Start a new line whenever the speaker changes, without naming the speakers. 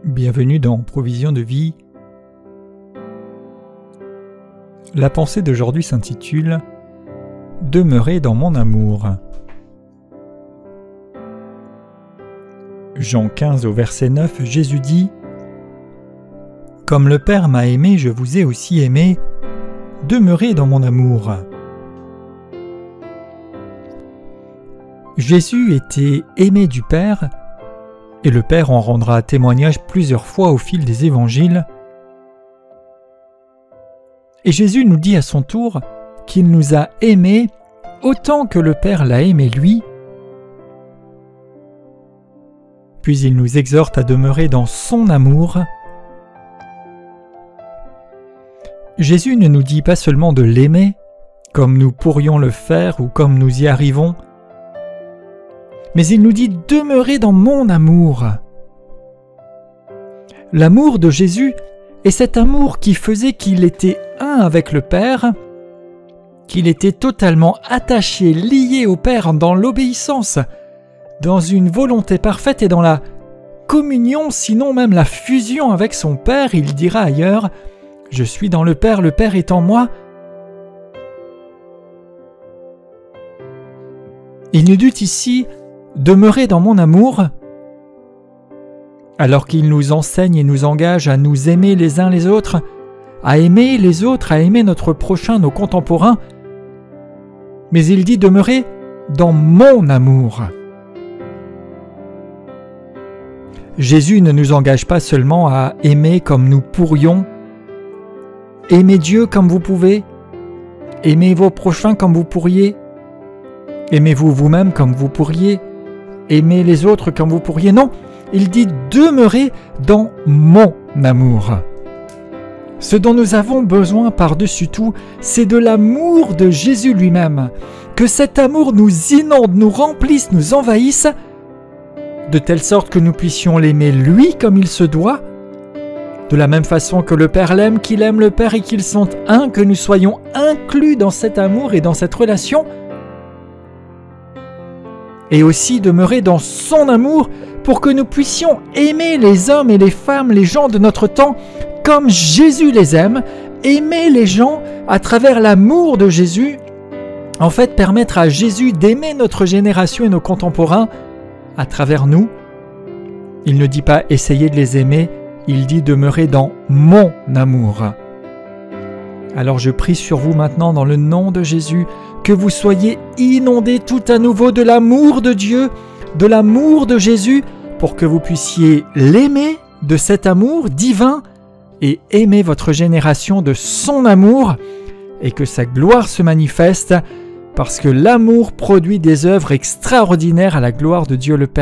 Bienvenue dans Provision de vie. La pensée d'aujourd'hui s'intitule « Demeurez dans mon amour ». Jean 15 au verset 9, Jésus dit « Comme le Père m'a aimé, je vous ai aussi aimé, demeurez dans mon amour ». Jésus était aimé du Père, et le Père en rendra témoignage plusieurs fois au fil des évangiles. Et Jésus nous dit à son tour qu'il nous a aimés autant que le Père l'a aimé lui. Puis il nous exhorte à demeurer dans son amour. Jésus ne nous dit pas seulement de l'aimer, comme nous pourrions le faire ou comme nous y arrivons, mais il nous dit « Demeurez dans mon amour ». L'amour de Jésus est cet amour qui faisait qu'il était un avec le Père, qu'il était totalement attaché, lié au Père dans l'obéissance, dans une volonté parfaite et dans la communion, sinon même la fusion avec son Père. Il dira ailleurs « Je suis dans le Père est en moi ». Il nous dit ici « Demeurez dans mon amour », alors qu'il nous enseigne et nous engage à nous aimer les uns les autres, à aimer les autres, à aimer notre prochain, nos contemporains. Mais il dit « Demeurez dans mon amour ». Jésus ne nous engage pas seulement à aimer comme nous pourrions. Aimez Dieu comme vous pouvez. Aimez vos prochains comme vous pourriez. Aimez-vous vous-même comme vous pourriez. Aimez les autres comme vous pourriez. Non, il dit « Demeurez dans mon amour ». Ce dont nous avons besoin par-dessus tout, c'est de l'amour de Jésus lui-même. Que cet amour nous inonde, nous remplisse, nous envahisse, de telle sorte que nous puissions l'aimer lui comme il se doit, de la même façon que le Père l'aime, qu'il aime le Père et qu'ils sont un, que nous soyons inclus dans cet amour et dans cette relation, et aussi demeurer dans son amour pour que nous puissions aimer les hommes et les femmes, les gens de notre temps, comme Jésus les aime, aimer les gens à travers l'amour de Jésus, en fait permettre à Jésus d'aimer notre génération et nos contemporains à travers nous. Il ne dit pas « essayez de les aimer », il dit « demeurer dans mon amour ». Alors je prie sur vous maintenant dans le nom de Jésus, que vous soyez inondés tout à nouveau de l'amour de Dieu, de l'amour de Jésus, pour que vous puissiez l'aimer de cet amour divin et aimer votre génération de son amour, et que sa gloire se manifeste, parce que l'amour produit des œuvres extraordinaires à la gloire de Dieu le Père.